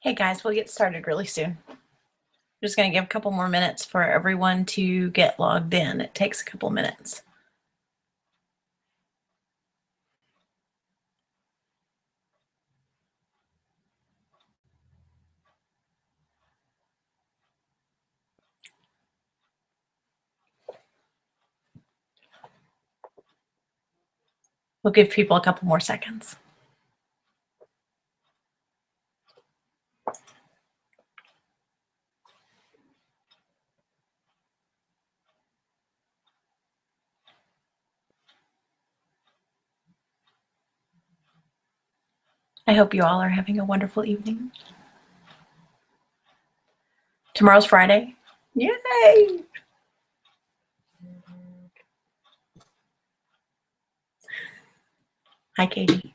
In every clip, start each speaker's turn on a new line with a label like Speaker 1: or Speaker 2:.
Speaker 1: Hey guys, we'll get started really soon. I'm just going to give a couple more minutes for everyone to get logged in. It takes a couple minutes. We'll give people a couple more seconds. I hope you all are having a wonderful evening. Tomorrow's Friday. Yay! Hi, Katie.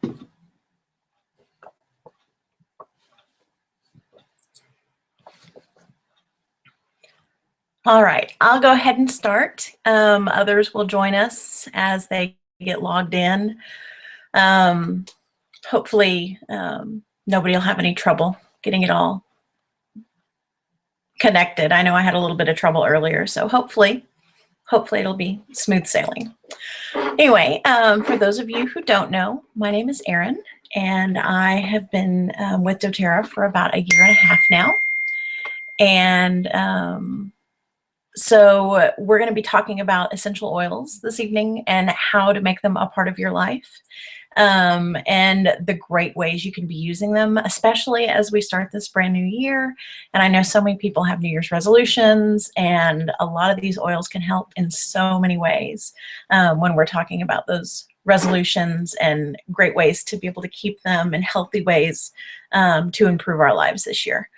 Speaker 1: All right, I'll go ahead and start. Others will join us as they get logged in. Hopefully, nobody will have any trouble getting it all connected. I know I had a little bit of trouble earlier, so hopefully it'll be smooth sailing. Anyway, for those of you who don't know, my name is Erin, and I have been with doTERRA for about a year and a half now. And so we're going to be talking about essential oils this evening and how to make them a part of your life, and the great ways you can be using them, especially as we start this brand new year. And I know so many people have New Year's resolutions, and a lot of these oils can help in so many ways when we're talking about those resolutions and great ways to be able to keep them in healthy ways to improve our lives this year.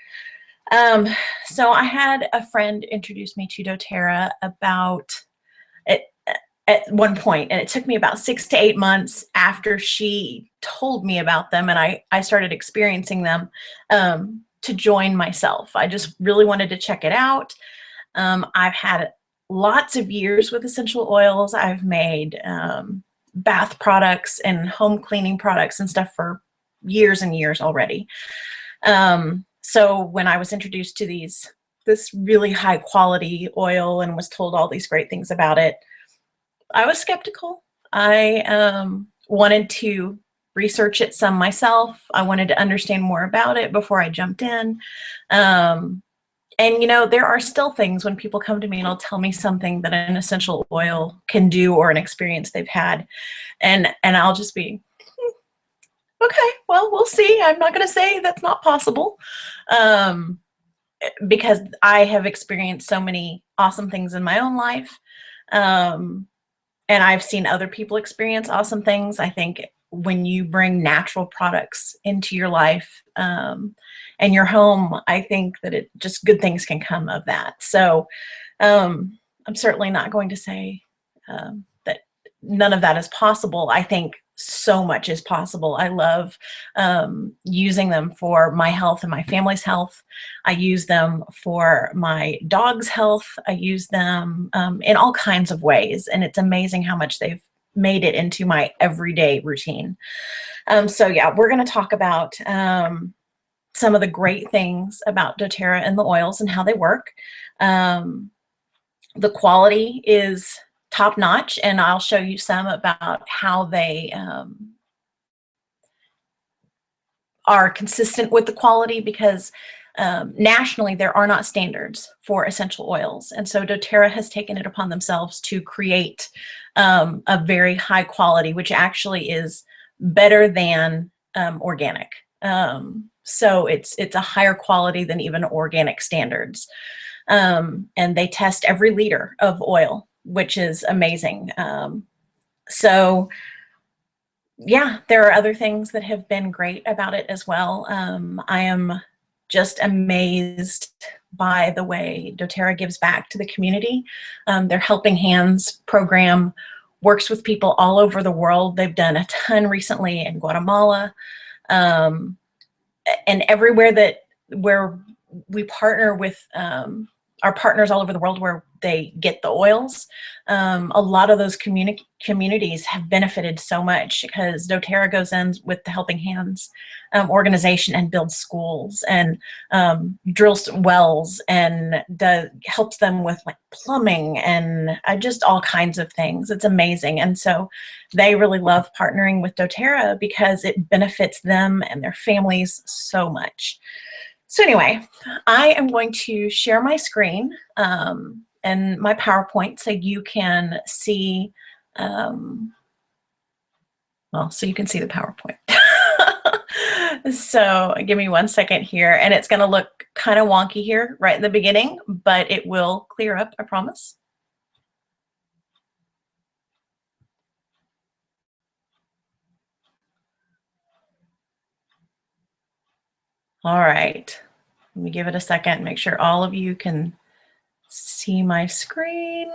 Speaker 1: So I had a friend introduce me to doTERRA about it at one point, and it took me about 6 to 8 months after she told me about them and I started experiencing them to join myself. I just really wanted to check it out. I've had lots of years with essential oils. I've made bath products and home cleaning products and stuff for years and years already. So when I was introduced to this really high quality oil and was told all these great things about it, I was skeptical. I wanted to research it some myself. I wanted to understand more about it before I jumped in. And you know, there are still things when people come to me and they'll tell me something that an essential oil can do or an experience they've had. And I'll just be, okay, well, we'll see. I'm not going to say that's not possible, because I have experienced so many awesome things in my own life. And I've seen other people experience awesome things. I think when you bring natural products into your life and your home, I think that it just good things can come of that. So I'm certainly not going to say that none of that is possible. I think so much is possible. I love using them for my health and my family's health. I use them for my dog's health. I use them in all kinds of ways, and it's amazing how much they've made it into my everyday routine. So yeah, we're going to talk about some of the great things about doTERRA and the oils and how they work. The quality is top notch, and I'll show you some about how they are consistent with the quality, because nationally there are not standards for essential oils, and so doTERRA has taken it upon themselves to create a very high quality, which actually is better than organic. So it's a higher quality than even organic standards, and they test every liter of oil, which is amazing. So yeah, there are other things that have been great about it as well. I am just amazed by the way doTERRA gives back to the community. Their Helping Hands program works with people all over the world. They've done a ton recently in Guatemala, and everywhere where we partner with our partners all over the world, where they get the oils. A lot of those communities have benefited so much because doTERRA goes in with the Helping Hands organization and builds schools and drills wells and helps them with like plumbing and just all kinds of things. It's amazing. And so they really love partnering with doTERRA because it benefits them and their families so much. So anyway, I am going to share my screen and my PowerPoint so you can see, so you can see the PowerPoint. So give me 1 second here, and it's going to look kind of wonky here right in the beginning, but it will clear up, I promise. All right, let me give it a second, make sure all of you can see my screen.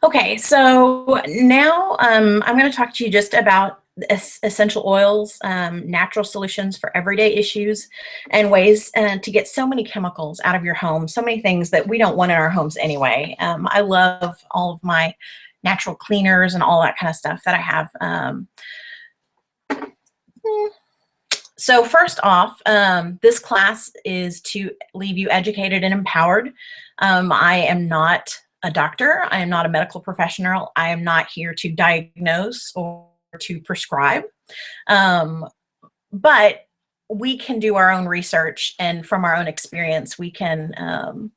Speaker 1: Okay, so now I'm going to talk to you just about essential oils, natural solutions for everyday issues, and ways to get so many chemicals out of your home, so many things that we don't want in our homes anyway. I love all of my natural cleaners and all that kind of stuff that I have. So first off, this class is to leave you educated and empowered. I am not a doctor. I am not a medical professional. I am not here to diagnose or to prescribe. But we can do our own research, and from our own experience, we can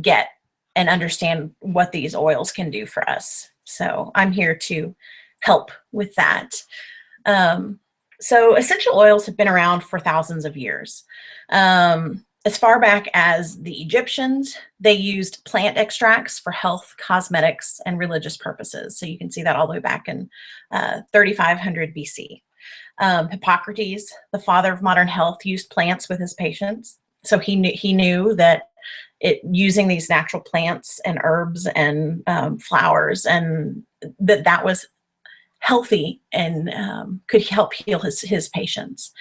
Speaker 1: get and understand what these oils can do for us. So I'm here to help with that. So essential oils have been around for thousands of years. As far back as the Egyptians, they used plant extracts for health, cosmetics, and religious purposes. So you can see that all the way back in 3500 BC. Hippocrates, the father of modern health, used plants with his patients. So he knew that using these natural plants and herbs and flowers, and that was healthy and could help heal his patients.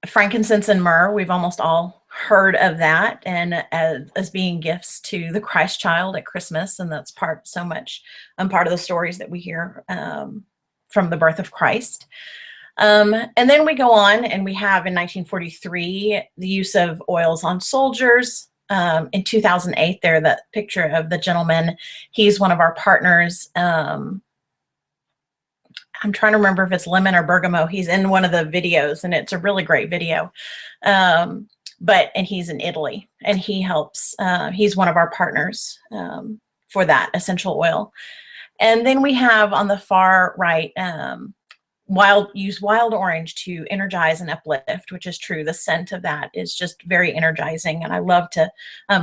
Speaker 1: Frankincense and myrrh, we've almost all heard of that, and as being gifts to the Christ child at Christmas, and that's part of the stories that we hear from the birth of Christ. And then we go on, and we have in 1943 the use of oils on soldiers. In 2008, there, that picture of the gentleman, he's one of our partners. I'm trying to remember if it's lemon or bergamot. He's in one of the videos, and it's a really great video. And he's in Italy, and he helps, he's one of our partners for that essential oil. And then we have on the far right, use wild orange to energize and uplift, which is true. The scent of that is just very energizing, and I love to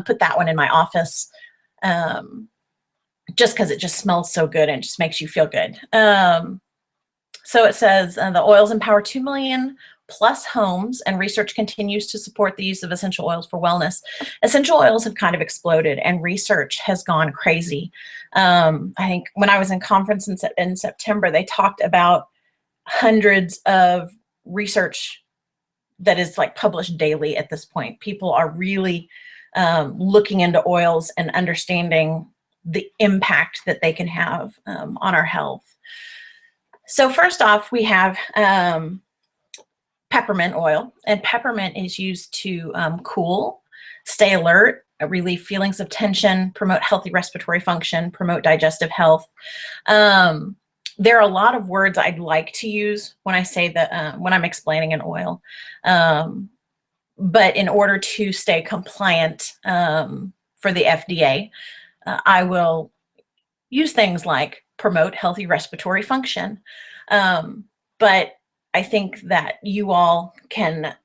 Speaker 1: put that one in my office just because it just smells so good and just makes you feel good. So it says the oils empower 2 million plus homes, and research continues to support the use of essential oils for wellness. Essential oils have kind of exploded, and research has gone crazy. I think when I was in conference in September, they talked about hundreds of research that is like published daily at this point. People are really looking into oils and understanding the impact that they can have on our health. So first off, we have peppermint oil, and peppermint is used to cool, stay alert, relieve feelings of tension, promote healthy respiratory function, promote digestive health. There are a lot of words I'd like to use when I say that when I'm explaining an oil, but in order to stay compliant for the FDA, I will use things like promote healthy respiratory function. But I think that you all can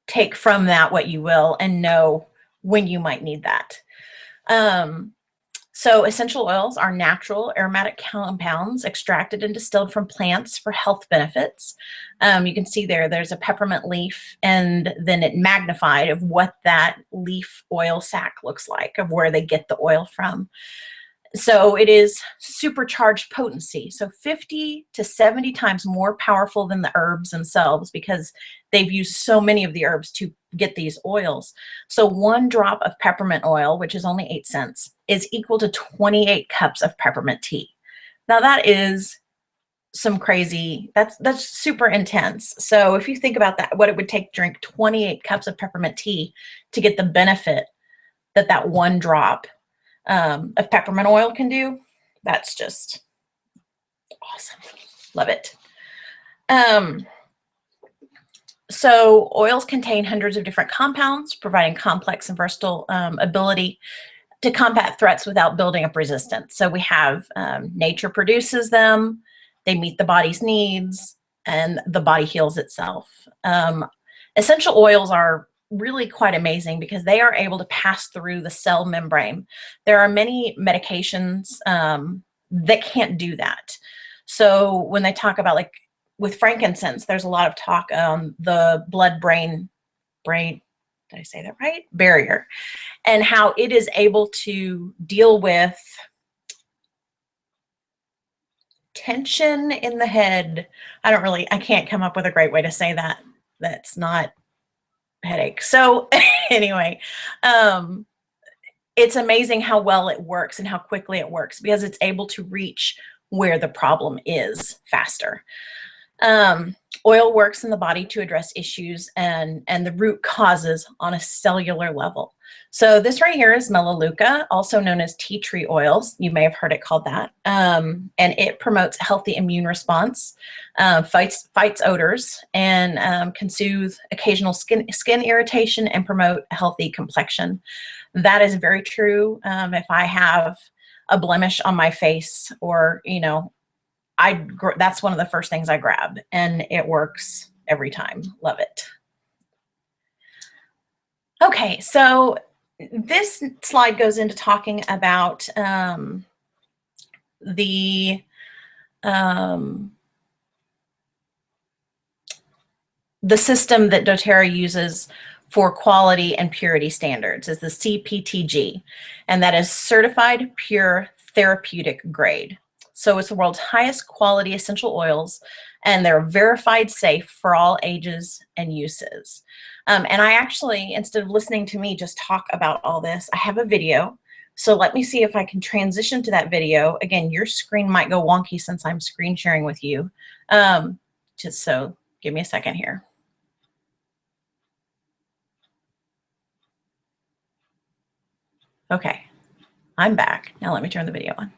Speaker 1: take from that what you will and know when you might need that. So essential oils are natural aromatic compounds extracted and distilled from plants for health benefits. You can see there's a peppermint leaf, and then it magnified of what that leaf oil sac looks like, of where they get the oil from. So it is supercharged potency. So 50 to 70 times more powerful than the herbs themselves because they've used so many of the herbs to get these oils. So one drop of peppermint oil, which is only 8 cents, is equal to 28 cups of peppermint tea. Now that is some crazy, that's super intense. So if you think about that, what it would take to drink 28 cups of peppermint tea to get the benefit that that one drop of peppermint oil can do, that's just awesome. Love it. So oils contain hundreds of different compounds, providing complex and versatile ability to combat threats without building up resistance. So we have nature produces them, they meet the body's needs, and the body heals itself. Essential oils are really quite amazing because they are able to pass through the cell membrane. There are many medications that can't do that. So when they talk about, like with frankincense, there's a lot of talk the brain, did I say that right? Barrier, and how it is able to deal with tension in the head. I can't come up with a great way to say that. That's not headache. So anyway, it's amazing how well it works and how quickly it works because it's able to reach where the problem is faster. Oil works in the body to address issues and the root causes on a cellular level. So this right here is Melaleuca, also known as tea tree oils. You may have heard it called that. And it promotes a healthy immune response, fights odors, and can soothe occasional skin irritation and promote a healthy complexion. That is very true. If I have a blemish on my face, or that's one of the first things I grab, and it works every time. Love it. Okay, so this slide goes into talking about the system that doTERRA uses for quality and purity standards is the CPTG, and that is Certified Pure Therapeutic Grade. So it's the world's highest quality essential oils, and they're verified safe for all ages and uses. And I actually, instead of listening to me just talk about all this, I have a video. So let me see if I can transition to that video. Again, your screen might go wonky since I'm screen sharing with you. Just so give me a second here. Okay, I'm back. Now let me turn the video on.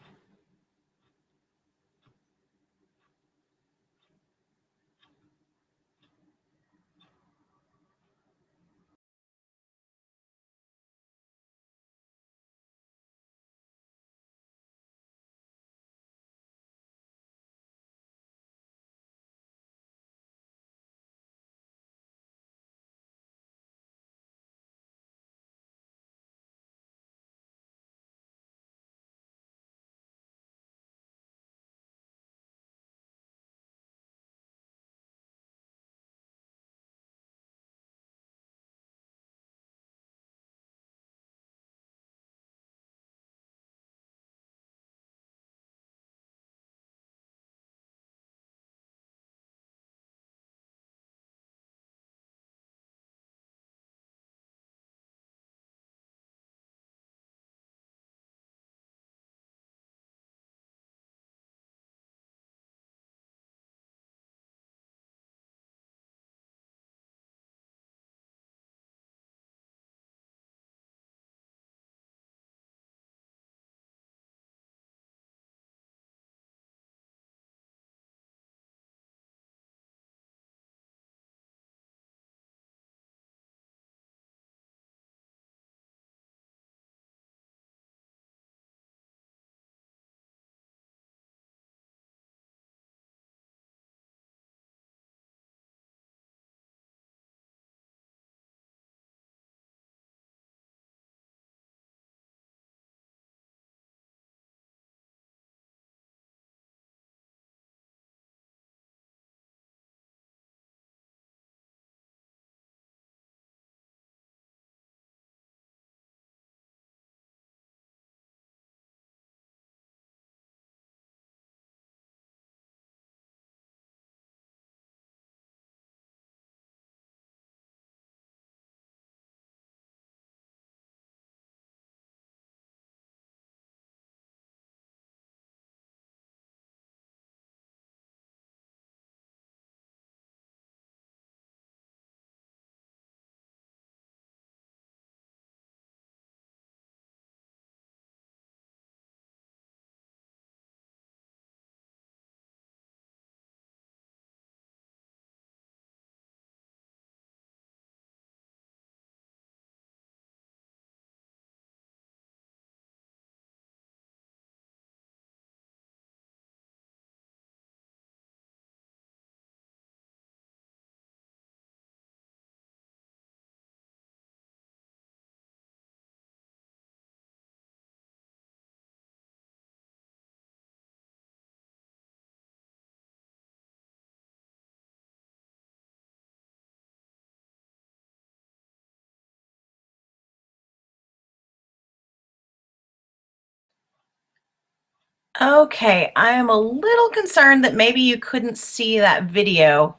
Speaker 1: Okay, I am a little concerned that maybe you couldn't see that video.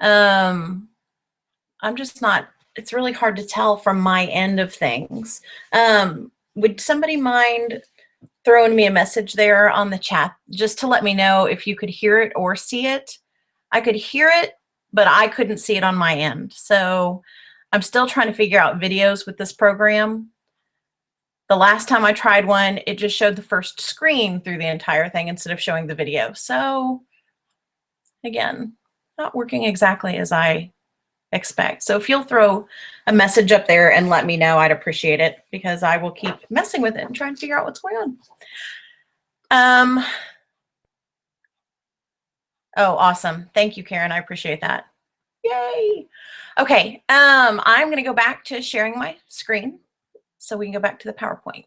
Speaker 1: Um, I'm just not, it's really hard to tell from my end of things. Would somebody mind throwing me a message there on the chat just to let me know if you could hear it or see it? I could hear it, but I couldn't see it on my end. So I'm still trying to figure out videos with this program. The last time I tried one, it just showed the first screen through the entire thing instead of showing the video. So again, not working exactly as I expect. So if you'll throw a message up there and let me know, I'd appreciate it, because I will keep messing with it and trying to figure out what's going on. Oh, awesome. Thank you, Karen. I appreciate that. Yay. Okay. I'm going to go back to sharing my screen so we can go back to the PowerPoint.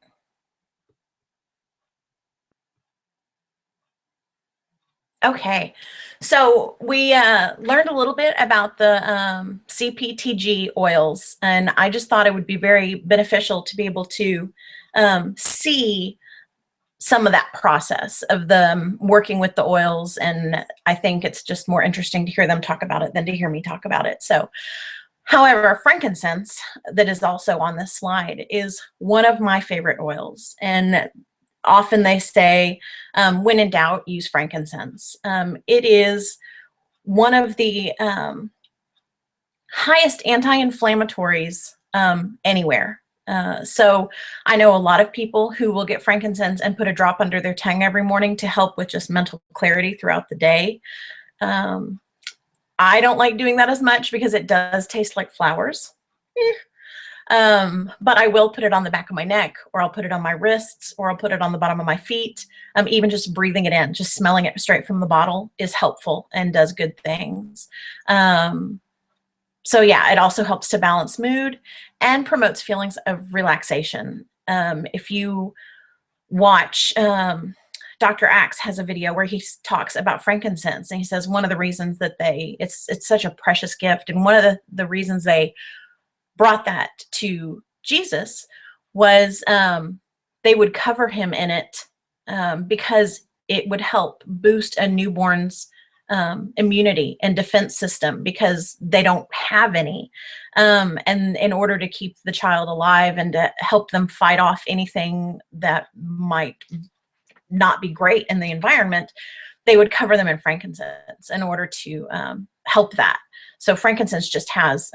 Speaker 1: Okay, so we learned a little bit about the CPTG oils, and I just thought it would be very beneficial to be able to see some of that process of them working with the oils, and I think it's just more interesting to hear them talk about it than to hear me talk about it. So, however, frankincense, that is also on this slide, is one of my favorite oils, and often they say, when in doubt, use frankincense. It is one of the highest anti-inflammatories anywhere. So I know a lot of people who will get frankincense and put a drop under their tongue every morning to help with just mental clarity throughout the day. I don't like doing that as much because it does taste like flowers. But I will put it on the back of my neck, or I'll put it on my wrists, or I'll put it on the bottom of my feet. Even just breathing it in, just smelling it straight from the bottle is helpful and does good things. So yeah, it also helps to balance mood and promotes feelings of relaxation. If you watch, Dr. Axe has a video where he talks about frankincense, and he says one of the reasons that it's such a precious gift, and one of the reasons they brought that to Jesus was they would cover him in it because it would help boost a newborn's immunity and defense system, because they don't have any. And in order to keep the child alive and to help them fight off anything that might not be great in the environment, they would cover them in frankincense in order to help that. So frankincense just has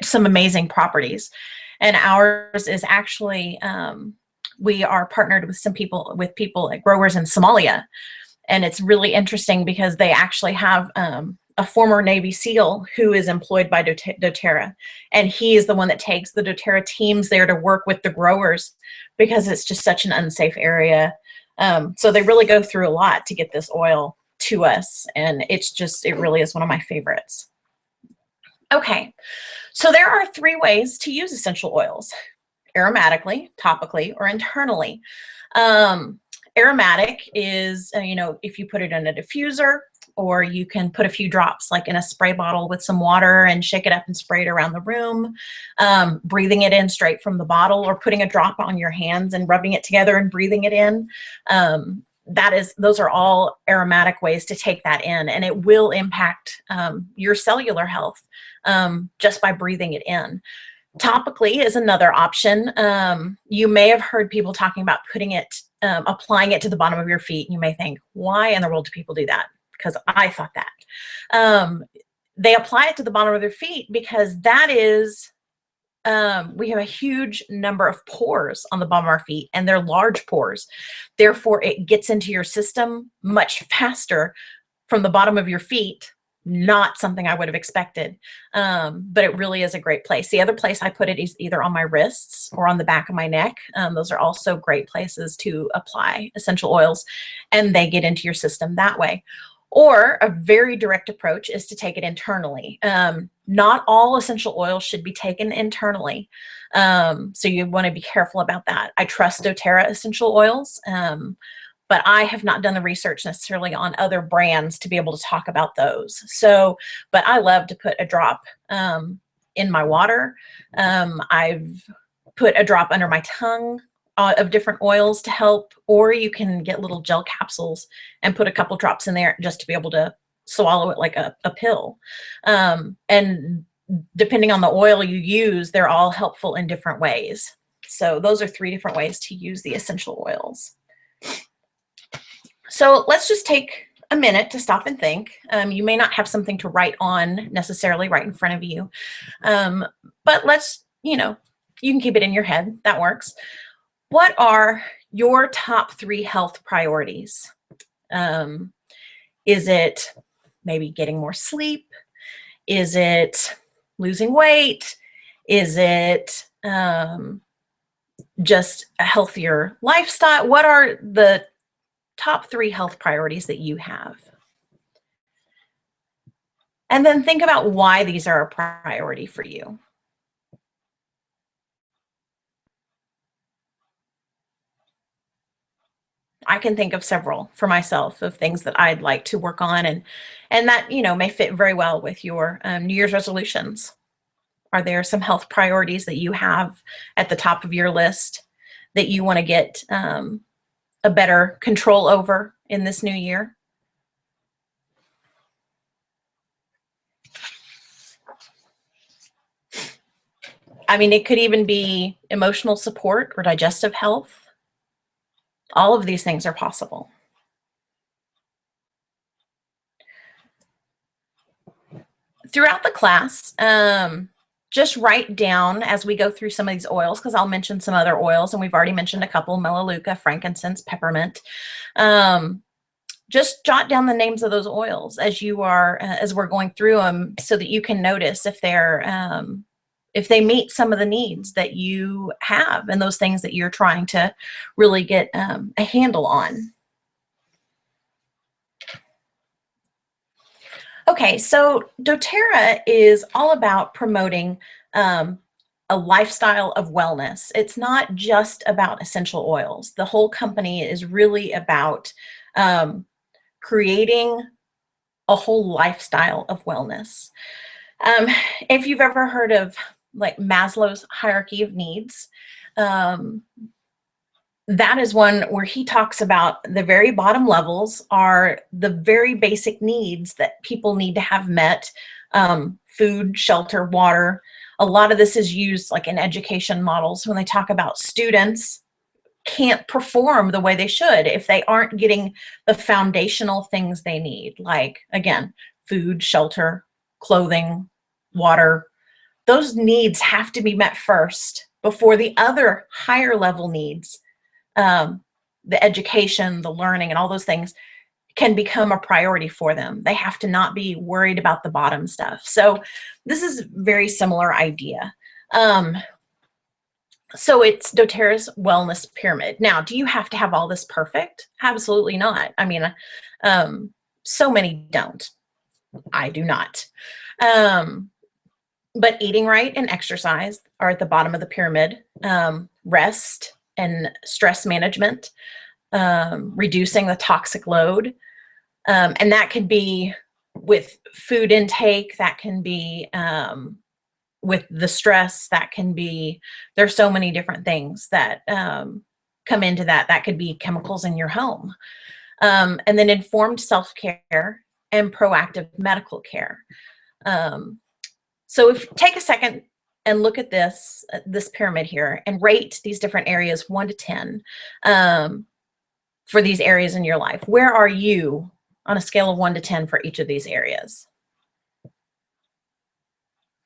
Speaker 1: some amazing properties, and ours is actually we are partnered with people like growers in Somalia, and it's really interesting because they actually have a former Navy SEAL who is employed by doTERRA, and he is the one that takes the doTERRA teams there to work with the growers because it's just such an unsafe area. So they really go through a lot to get this oil to us, and it really is one of my favorites. Okay, so there are 3 ways to use essential oils: aromatically, topically, or internally. Aromatic is, if you put it in a diffuser, or you can put a few drops like in a spray bottle with some water and shake it up and spray it around the room, breathing it in straight from the bottle, or putting a drop on your hands and rubbing it together and breathing it in. Those are all aromatic ways to take that in, and it will impact your cellular health just by breathing it in. Topically is another option. You may have heard people talking about applying it to the bottom of your feet. You may think, why in the world do people do that? Because I thought that. They apply it to the bottom of their feet because that is, we have a huge number of pores on the bottom of our feet, and they're large pores. Therefore, it gets into your system much faster from the bottom of your feet. Not something I would have expected, but it really is a great place. The other place I put it is either on my wrists or on the back of my neck. Those are also great places to apply essential oils, and they get into your system that way. Or a very direct approach is to take it internally. Not all essential oils should be taken internally, so you want to be careful about that. I trust doTERRA essential oils, but I have not done the research necessarily on other brands to be able to talk about those. So, but I love to put a drop in my water. I've put a drop under my tongue of different oils to help, or you can get little gel capsules and put a couple drops in there just to be able to swallow it like a pill. And depending on the oil you use, they're all helpful in different ways. So those are 3 different ways to use the essential oils. So let's just take a minute to stop and think. You may not have something to write on necessarily right in front of you, but let's, you can keep it in your head. That works. What are your top 3 health priorities? Is it maybe getting more sleep? Is it losing weight? Is it just a healthier lifestyle? What are the top 3 health priorities that you have? And then think about why these are a priority for you. I can think of several for myself of things that I'd like to work on, and that may fit very well with your New Year's resolutions. Are there some health priorities that you have at the top of your list that you want to get a better control over in this new year? I mean, it could even be emotional support or digestive health. All of these things are possible. Throughout the class, just write down as we go through some of these oils, because I'll mention some other oils, and we've already mentioned a couple: melaleuca, frankincense, peppermint. Just jot down the names of those oils as we're going through them, so that you can notice if they meet some of the needs that you have and those things that you're trying to really get a handle on. Okay, so doTERRA is all about promoting a lifestyle of wellness. It's not just about essential oils. The whole company is really about creating a whole lifestyle of wellness. If you've ever heard of like Maslow's hierarchy of needs, that is one where he talks about the very bottom levels are the very basic needs that people need to have met: food, shelter, water. A lot of this is used like in education models when they talk about students can't perform the way they should if they aren't getting the foundational things they need, like, again, food, shelter, clothing, water. Those needs have to be met first before the other higher level needs, the education, the learning, and all those things can become a priority for them. They have to not be worried about the bottom stuff. So this is a very similar idea. So it's doTERRA's wellness pyramid. Now, do you have to have all this perfect? Absolutely not. I mean, so many don't. I do not. But eating right and exercise are at the bottom of the pyramid. Rest and stress management, reducing the toxic load. And that could be with food intake, that can be with the stress, that can be, there's so many different things that come into that. That could be chemicals in your home. And then informed self-care and proactive medical care. So if take a second and look at this pyramid here and rate these different areas 1 to 10 for these areas in your life. Where are you on a scale of 1 to 10 for each of these areas? I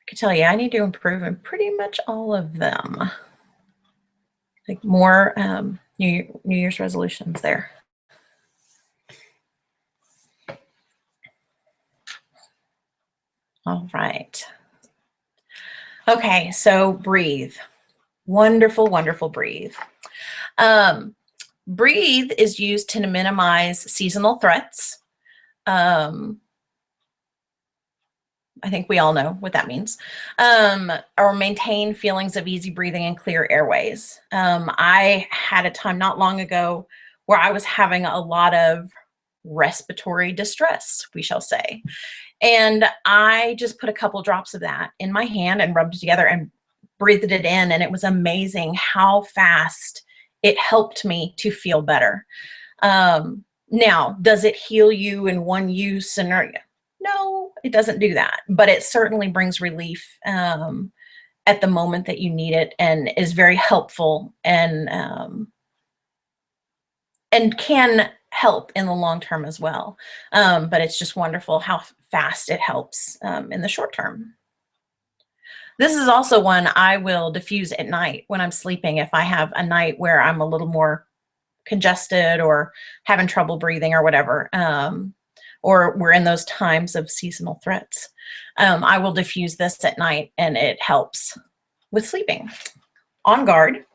Speaker 1: can tell you I need to improve in pretty much all of them. Like more New Year's resolutions there. All right. Okay, so breathe. Wonderful, wonderful breathe. Breathe is used to minimize seasonal threats. I think we all know what that means. Or maintain feelings of easy breathing and clear airways. I had a time not long ago where I was having a lot of respiratory distress, we shall say. And I just put a couple drops of that in my hand and rubbed it together and breathed it in. And it was amazing how fast it helped me to feel better. Now, does it heal you in one use scenario? No, it doesn't do that, but it certainly brings relief at the moment that you need it, and is very helpful, and can help in the long term as well. But it's just wonderful how fast it helps in the short term. This is also one I will diffuse at night when I'm sleeping if I have a night where I'm a little more congested or having trouble breathing or whatever, or we're in those times of seasonal threats. I will diffuse this at night and it helps with sleeping. On Guard,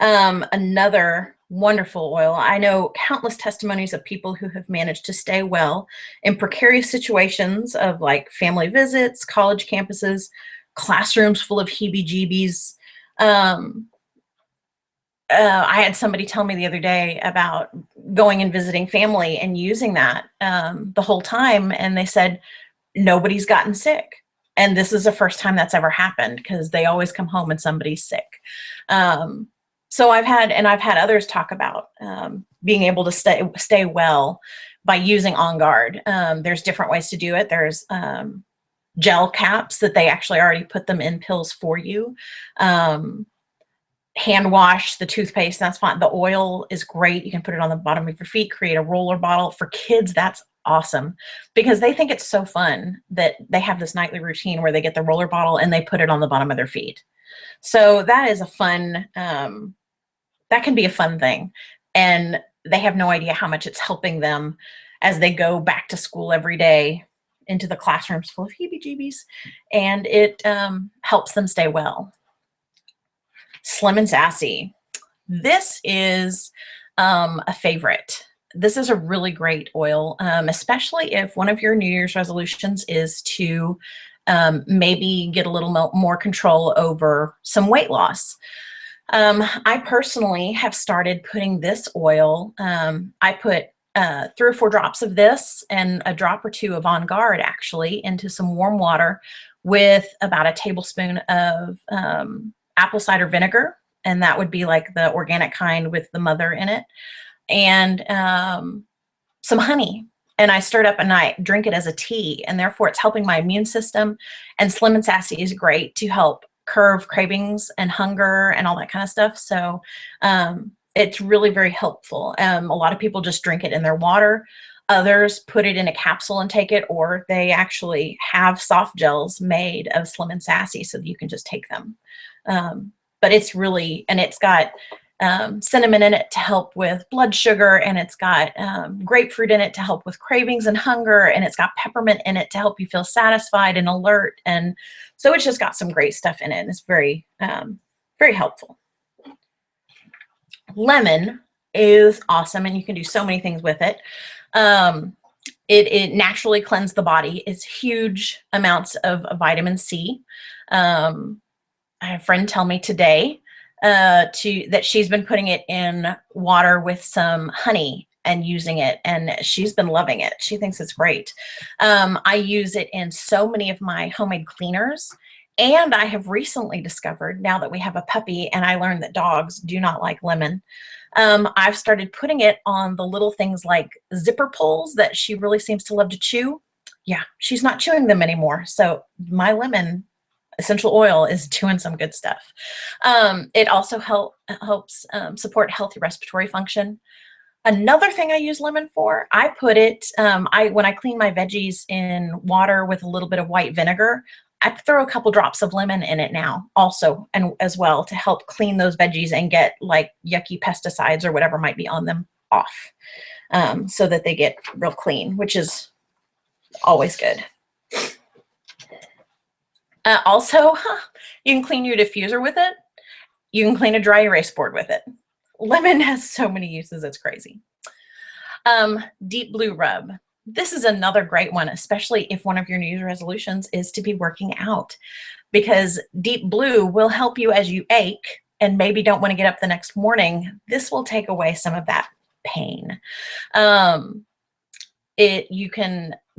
Speaker 1: another wonderful oil. I know countless testimonies of people who have managed to stay well in precarious situations of like family visits, college campuses, classrooms full of heebie-jeebies. I had somebody tell me the other day about going and visiting family and using that the whole time, and they said nobody's gotten sick. And this is the first time that's ever happened, because they always come home and somebody's sick. So I've had others talk about being able to stay well by using On Guard. There's different ways to do it. There's gel caps that they actually already put them in pills for you. Hand wash, the toothpaste, that's fine. The oil is great. You can put it on the bottom of your feet, create a roller bottle. For kids, that's awesome, because they think it's so fun that they have this nightly routine where they get the roller bottle and they put it on the bottom of their feet. So that is a fun, that can be a fun thing. And they have no idea how much it's helping them as they go back to school every day into the classrooms full of heebie-jeebies, and it helps them stay well. Slim and Sassy. This is a favorite. This is a really great oil, especially if one of your New Year's resolutions is to maybe get a little more control over some weight loss. I personally have started putting this oil. I put 3 or 4 drops of this and a drop or 2 of On Guard actually into some warm water with about a tablespoon of apple cider vinegar, and that would be like the organic kind with the mother in it, and some honey. And I stir it up and I drink it as a tea, and therefore it's helping my immune system. And Slim and Sassy is great to help curb cravings and hunger and all that kind of stuff. So it's really very helpful. A lot of people just drink it in their water. Others put it in a capsule and take it, or they actually have soft gels made of Slim and Sassy so that you can just take them. But it's really, and it's got cinnamon in it to help with blood sugar, and it's got grapefruit in it to help with cravings and hunger, and it's got peppermint in it to help you feel satisfied and alert. And so it's just got some great stuff in it, and it's very, very helpful. Lemon is awesome, and you can do so many things with it. It naturally cleanses the body. It's huge amounts of vitamin C. I had a friend tell me today that she's been putting it in water with some honey and using it, and she's been loving it. She thinks it's great. I use it in so many of my homemade cleaners, and I have recently discovered, now that we have a puppy and I learned that dogs do not like lemon, I've started putting it on the little things like zipper pulls that she really seems to love to chew. Yeah, she's not chewing them anymore. So my lemon essential oil is doing some good stuff. It also helps support healthy respiratory function. Another thing I use lemon for, I put it, when I clean my veggies in water with a little bit of white vinegar, I throw a couple drops of lemon in it now also, and as well, to help clean those veggies and get like yucky pesticides or whatever might be on them off, so that they get real clean, which is always good. Also, you can clean your diffuser with it. You can clean a dry erase board with it. Lemon has so many uses, it's crazy. Deep Blue Rub. This is another great one, especially if one of your New Year's resolutions is to be working out, because Deep Blue will help you as you ache and maybe don't want to get up the next morning. This will take away some of that pain.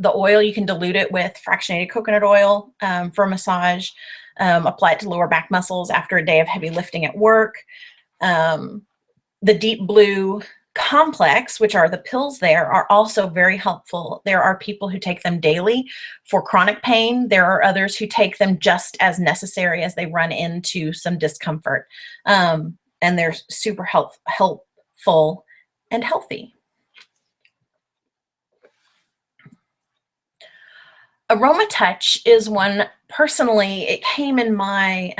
Speaker 1: The oil, you can dilute it with fractionated coconut oil for massage, apply it to lower back muscles after a day of heavy lifting at work. The Deep Blue Complex, which are the pills there, are also very helpful. There are people who take them daily for chronic pain. There are others who take them just as necessary as they run into some discomfort. And they're super helpful and healthy. AromaTouch is one, personally, it came in my,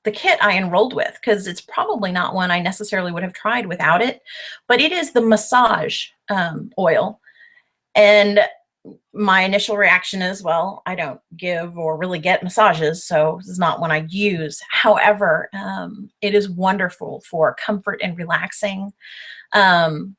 Speaker 1: the kit I enrolled with, because it's probably not one I necessarily would have tried without it, but it is the massage oil. And my initial reaction is, well, I don't give or really get massages, so this is not one I use. However, it is wonderful for comfort and relaxing, and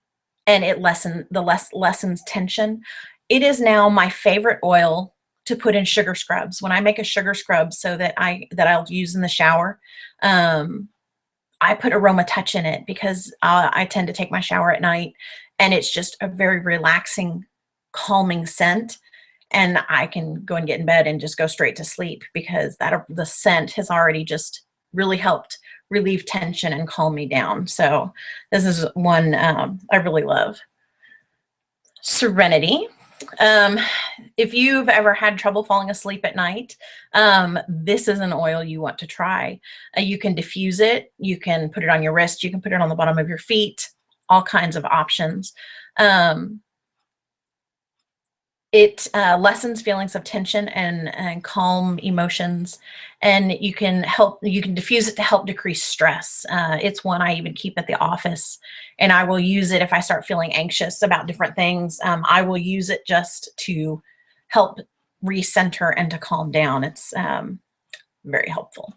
Speaker 1: it lessens tension. It is now my favorite oil to put in sugar scrubs. When I make a sugar scrub so that I'll use in the shower, I put AromaTouch in it because I tend to take my shower at night, and it's just a very relaxing, calming scent. And I can go and get in bed and just go straight to sleep because the scent has already just really helped relieve tension and calm me down. So this is one I really love. Serenity. If you've ever had trouble falling asleep at night, this is an oil you want to try. You can diffuse it, you can put it on your wrist, you can put it on the bottom of your feet, all kinds of options. It lessens feelings of tension and calm emotions, and you can diffuse it to help decrease stress. It's one I even keep at the office, and I will use it if I start feeling anxious about different things. I will use it just to help recenter and to calm down. It's very helpful.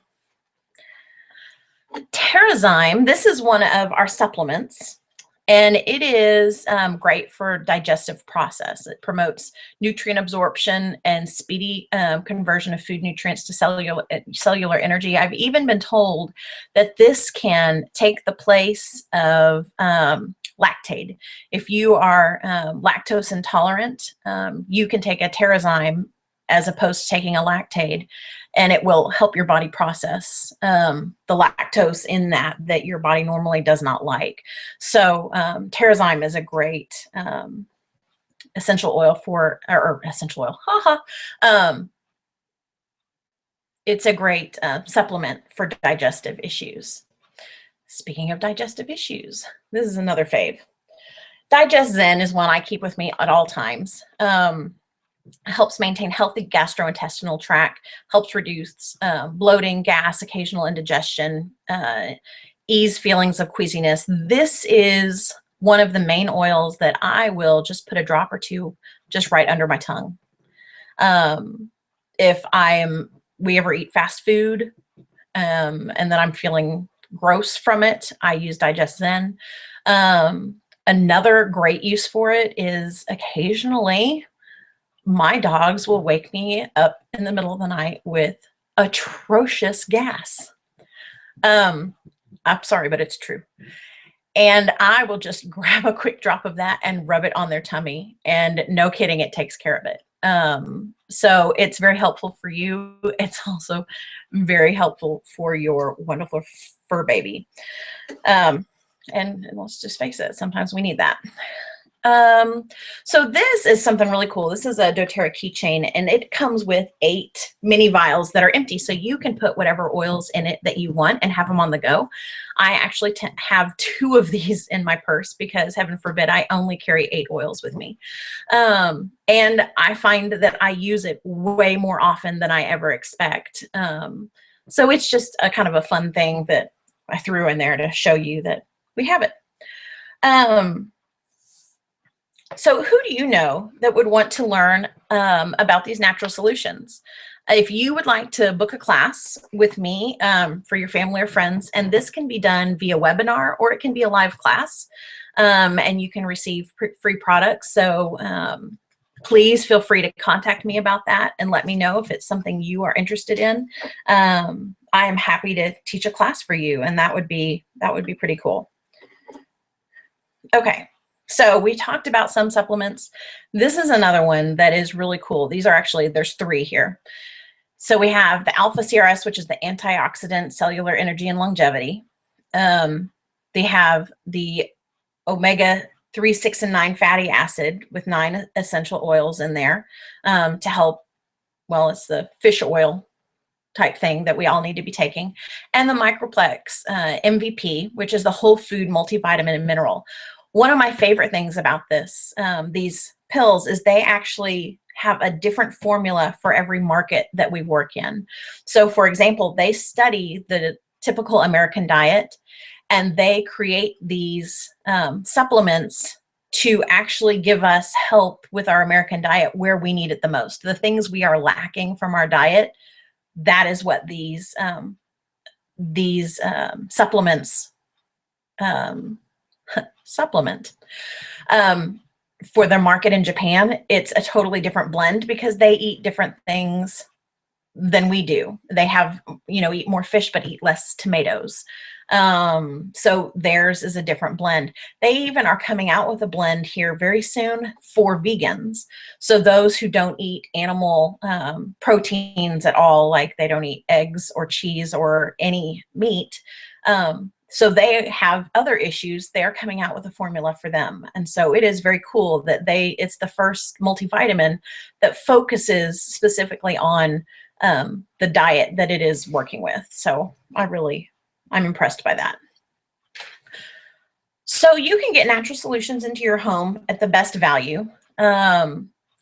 Speaker 1: Terrazyme, this is one of our supplements. And it is great for digestive process. It promotes nutrient absorption and speedy conversion of food nutrients to cellular energy. I've even been told that this can take the place of Lactaid. If you are lactose intolerant, you can take a Terrazyme as opposed to taking a Lactaid, and it will help your body process the lactose in that your body normally does not like. So Terrazyme is a great essential oil it's a great supplement for digestive issues. Speaking of digestive issues, this is another fave. Digest Zen is one I keep with me at all times. Helps maintain healthy gastrointestinal tract, helps reduce bloating, gas, occasional indigestion, ease feelings of queasiness. This is one of the main oils that I will just put a drop or two just right under my tongue. If we ever eat fast food and then I'm feeling gross from it, I use Digest Zen. Another great use for it is occasionally my dogs will wake me up in the middle of the night with atrocious gas. I'm sorry, but it's true. And I will just grab a quick drop of that and rub it on their tummy. And no kidding, it takes care of it. So it's very helpful for you. It's also very helpful for your wonderful fur baby. And let's just face it, sometimes we need that. So this is something really cool. This is a doTERRA keychain, and it comes with 8 mini vials that are empty. So you can put whatever oils in it that you want and have them on the go. I actually have 2 of these in my purse because, heaven forbid, I only carry 8 oils with me. And I find that I use it way more often than I ever expect. So it's just a kind of a fun thing that I threw in there to show you that we have it. So who do you know that would want to learn about these natural solutions? If you would like to book a class with me for your family or friends, and this can be done via webinar or it can be a live class, and you can receive free products. So please feel free to contact me about that and let me know if it's something you are interested in. I am happy to teach a class for you, and that would be pretty cool. Okay. So we talked about some supplements. This is another one that is really cool. These are actually, there's 3 here. So we have the Alpha CRS, which is the antioxidant, cellular energy, and longevity. They have the omega-3, 6, and 9 fatty acid with 9 essential oils in there to help. Well, it's the fish oil type thing that we all need to be taking. And the Microplex MVP, which is the whole food multivitamin and mineral. One of my favorite things about these pills is they actually have a different formula for every market that we work in. So for example, they study the typical American diet and they create these supplements to actually give us help with our American diet where we need it the most. The things we are lacking from our diet, that is what these supplements supplement. For their market in Japan, it's a totally different blend because they eat different things than we do. They have, eat more fish but eat less tomatoes. So theirs is a different blend. They even are coming out with a blend here very soon for vegans. So those who don't eat animal proteins at all, like they don't eat eggs or cheese or any meat, so they have other issues, they're coming out with a formula for them. And so it is very cool that it's the first multivitamin that focuses specifically on the diet that it is working with. So I'm impressed by that. So you can get Natural Solutions into your home at the best value.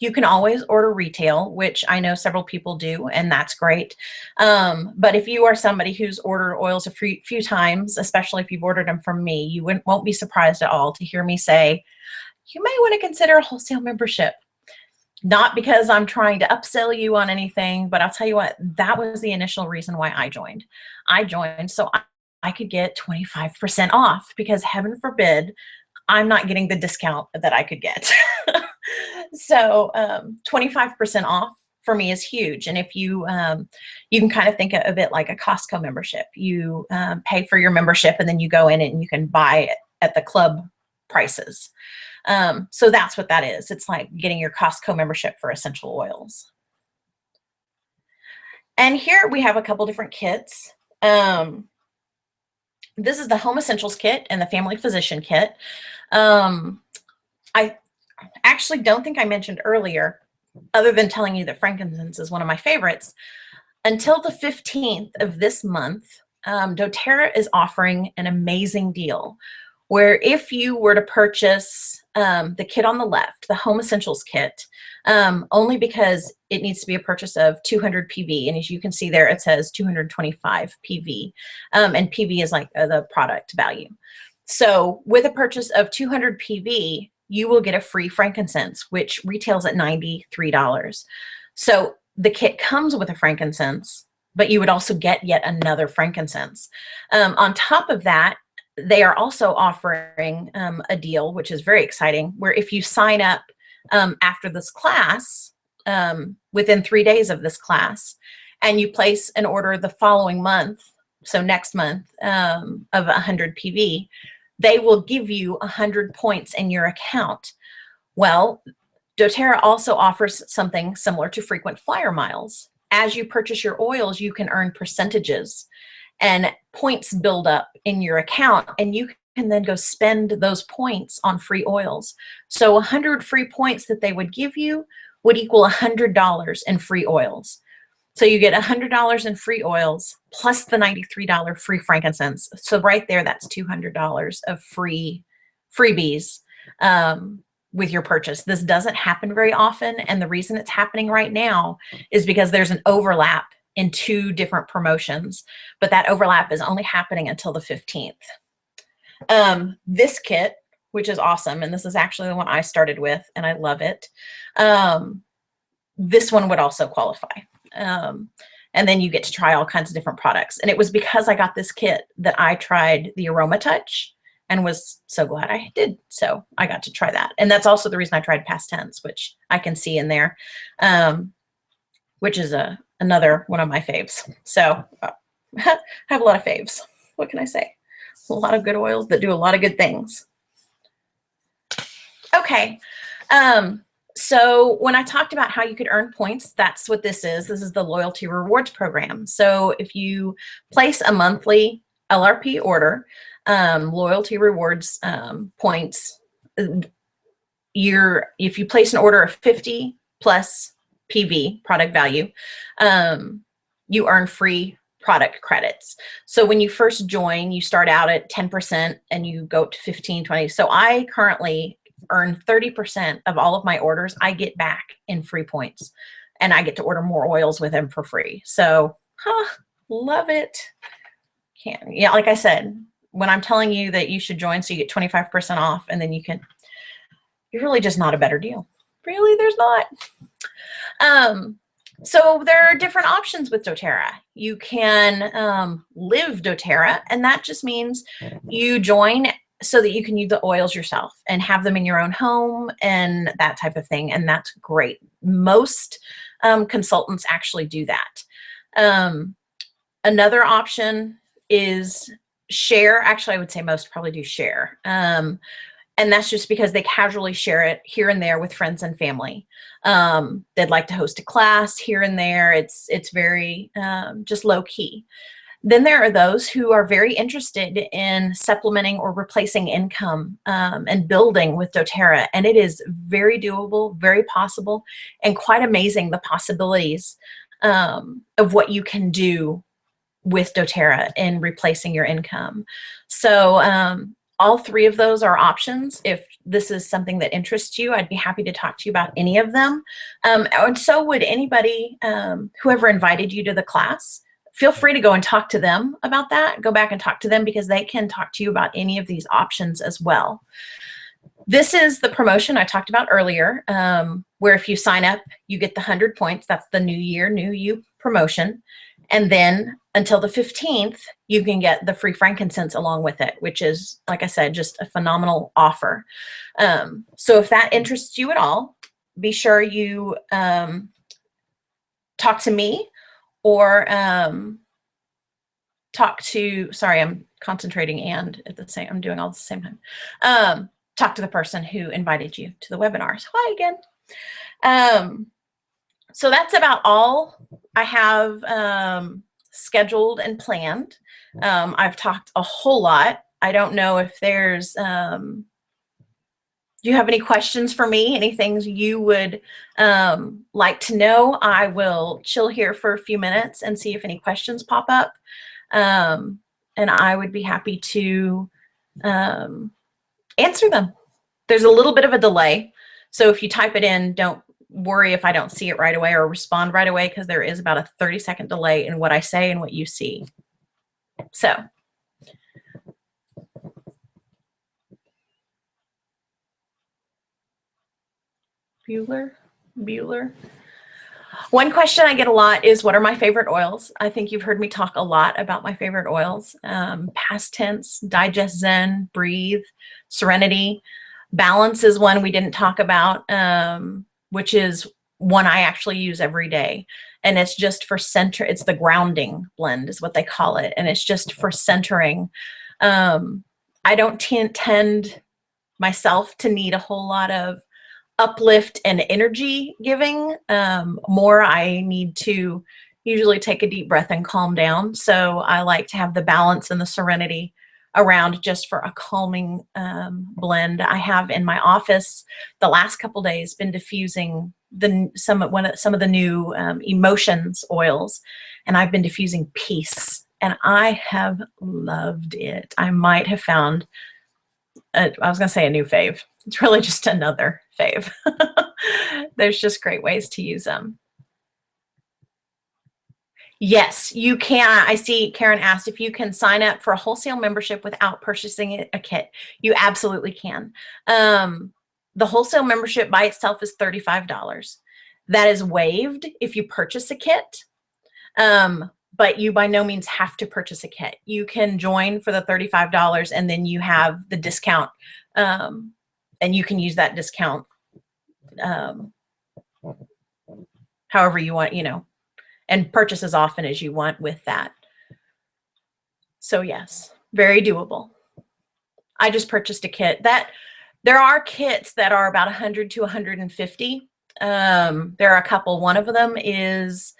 Speaker 1: You can always order retail, which I know several people do, and that's great. But if you are somebody who's ordered oils a few times, especially if you've ordered them from me, you won't be surprised at all to hear me say, you may want to consider a wholesale membership. Not because I'm trying to upsell you on anything, but I'll tell you what, that was the initial reason why I joined. I joined so I could get 25% off because heaven forbid, I'm not getting the discount that I could get. So 25% off for me is huge. And if you can kind of think of it like a Costco membership. You pay for your membership and then you go in and you can buy it at the club prices. So that's what that is. It's like getting your Costco membership for essential oils. And here we have a couple different kits. This is the Home Essentials Kit and the Family Physician Kit. I actually don't think I mentioned earlier, other than telling you that frankincense is one of my favorites, until the 15th of this month, doTERRA is offering an amazing deal where if you were to purchase the kit on the left, the Home Essentials Kit, only because it needs to be a purchase of 200 PV. And as you can see there, it says 225 PV. And PV is like the product value. So with a purchase of 200 PV, you will get a free frankincense, which retails at $93. So the kit comes with a frankincense, but you would also get yet another frankincense. On top of that, they are also offering a deal, which is very exciting, where if you sign up after this class, within 3 days of this class, and you place an order the following month, so next month, of 100 PV, they will give you 100 points in your account. Well, doTERRA also offers something similar to frequent flyer miles. As you purchase your oils, you can earn percentages and points build up in your account, and you can then go spend those points on free oils. So 100 free points that they would give you would equal $100 in free oils. So you get $100 in free oils plus the $93 free frankincense. So right there, that's $200 of freebies with your purchase. This doesn't happen very often. And the reason it's happening right now is because there's an overlap in 2 different promotions, but that overlap is only happening until the 15th. This kit, which is awesome, and this is actually the one I started with, and I love it. This one would also qualify. And then you get to try all kinds of different products. And it was because I got this kit that I tried the Aroma Touch and was so glad I did. So I got to try that. And that's also the reason I tried Past Tense, which I can see in there, which is another one of my faves. So I have a lot of faves. What can I say? A lot of good oils that do a lot of good things. Okay. So when I talked about how you could earn points, that's what this is. This is the Loyalty Rewards Program. So if you place a monthly LRP order, loyalty rewards points. If you place an order of 50 plus PV, product value, you earn free product credits. So when you first join, you start out at 10% and you go up to 15, 20. So I currently earn 30% of all of my orders I get back in free points, and I get to order more oils with them for free. So, love it. Yeah, like I said, when I'm telling you that you should join so you get 25% off, and then you're really just not a better deal. Really, there's not. So there are different options with doTERRA. You can live doTERRA, and that just means you join so that you can use the oils yourself and have them in your own home and that type of thing, and that's great. Most consultants actually do that. Another option is share. Actually, I would say most probably do share. And that's just because they casually share it here and there with friends and family. They'd like to host a class here and there. It's very just low key. Then there are those who are very interested in supplementing or replacing income and building with doTERRA. And it is very doable, very possible, and quite amazing the possibilities of what you can do with doTERRA in replacing your income. So all three of those are options. If this is something that interests you, I'd be happy to talk to you about any of them. And so would anybody, whoever invited you to the class. Feel free to go and talk to them about that. Go back and talk to them because they can talk to you about any of these options as well. This is the promotion I talked about earlier, where if you sign up, you get the 100 points. That's the New Year, New You promotion. And then until the 15th, you can get the free frankincense along with it, which is, like I said, just a phenomenal offer. So if that interests you at all, be sure you talk to me or sorry, I'm concentrating and at the same, I'm doing all at the same time. Talk to the person who invited you to the webinars. Hi again. So that's about all I have scheduled and planned. I've talked a whole lot. I don't know if there's, do you have any questions for me? Any things you would like to know? I will chill here for a few minutes and see if any questions pop up. And I would be happy to answer them. There's a little bit of a delay. So if you type it in, don't worry if I don't see it right away or respond right away, because there is about a 30-second delay in what I say and what you see. So. Bueller. One question I get a lot is, what are my favorite oils? I think you've heard me talk a lot about my favorite oils. Past tense, Digest Zen, Breathe, Serenity. Balance is one we didn't talk about, which is one I actually use every day. And it's just for center. It's the grounding blend is what they call it. And it's just for centering. I don't tend myself to need a whole lot of uplift and energy giving. More I need to usually take a deep breath and calm down. So I like to have the balance and the serenity around just for a calming blend. I have in my office the last couple days been diffusing some of the new emotions oils, and I've been diffusing peace, and I have loved it. I might have found I was going to say a new fave. It's really just another fave. There's just great ways to use them. Yes, you can. I see Karen asked if you can sign up for a wholesale membership without purchasing a kit. You absolutely can. The wholesale membership by itself is $35. That is waived if you purchase a kit. But you by no means have to purchase a kit. You can join for the $35 and then you have the discount, and you can use that discount however you want, and purchase as often as you want with that. So yes, very doable. I just purchased a kit. There are kits that are about 100 to 150. There are a couple. One of them is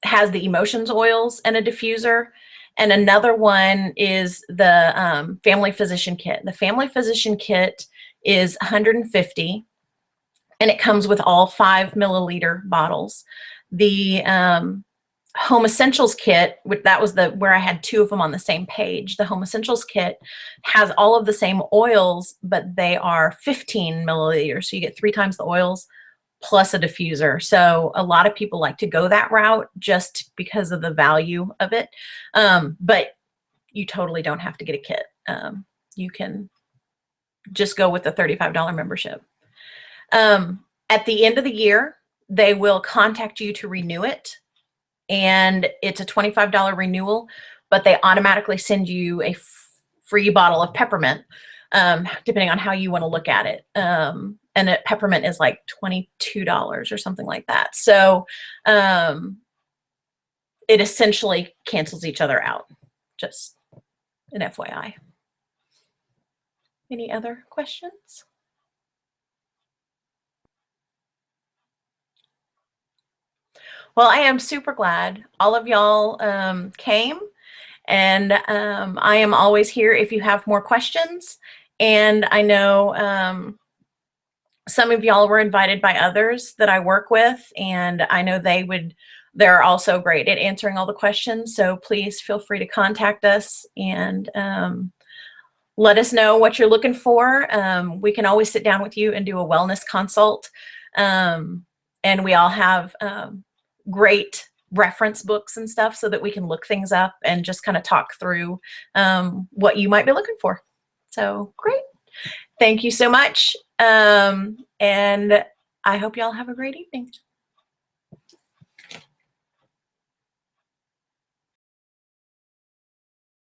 Speaker 1: has the emotions oils and a diffuser, And another one is the Family Physician Kit. The Family Physician Kit is $150, and it comes with all 5 milliliter bottles. The Home Essentials Kit, that was where I had 2 of them on the same page. The Home Essentials Kit has all of the same oils, but they are 15 milliliters. So you get 3 times the oils plus a diffuser. So a lot of people like to go that route just because of the value of it. But you totally don't have to get a kit. You can just go with the $35 membership. At the end of the year, they will contact you to renew it. And it's a $25 renewal, but they automatically send you a free bottle of peppermint, depending on how you want to look at it. And peppermint is like $22 or something like that. So it essentially cancels each other out. Just an FYI. Any other questions? Well, I am super glad all of y'all came, and I am always here if you have more questions. And I know some of y'all were invited by others that I work with, and I know they're also great at answering all the questions. So please feel free to contact us and let us know what you're looking for. We can always sit down with you and do a wellness consult. And we all have great reference books and stuff so that we can look things up and just kind of talk through what you might be looking for. So great. Thank you so much. And I hope y'all have a great evening.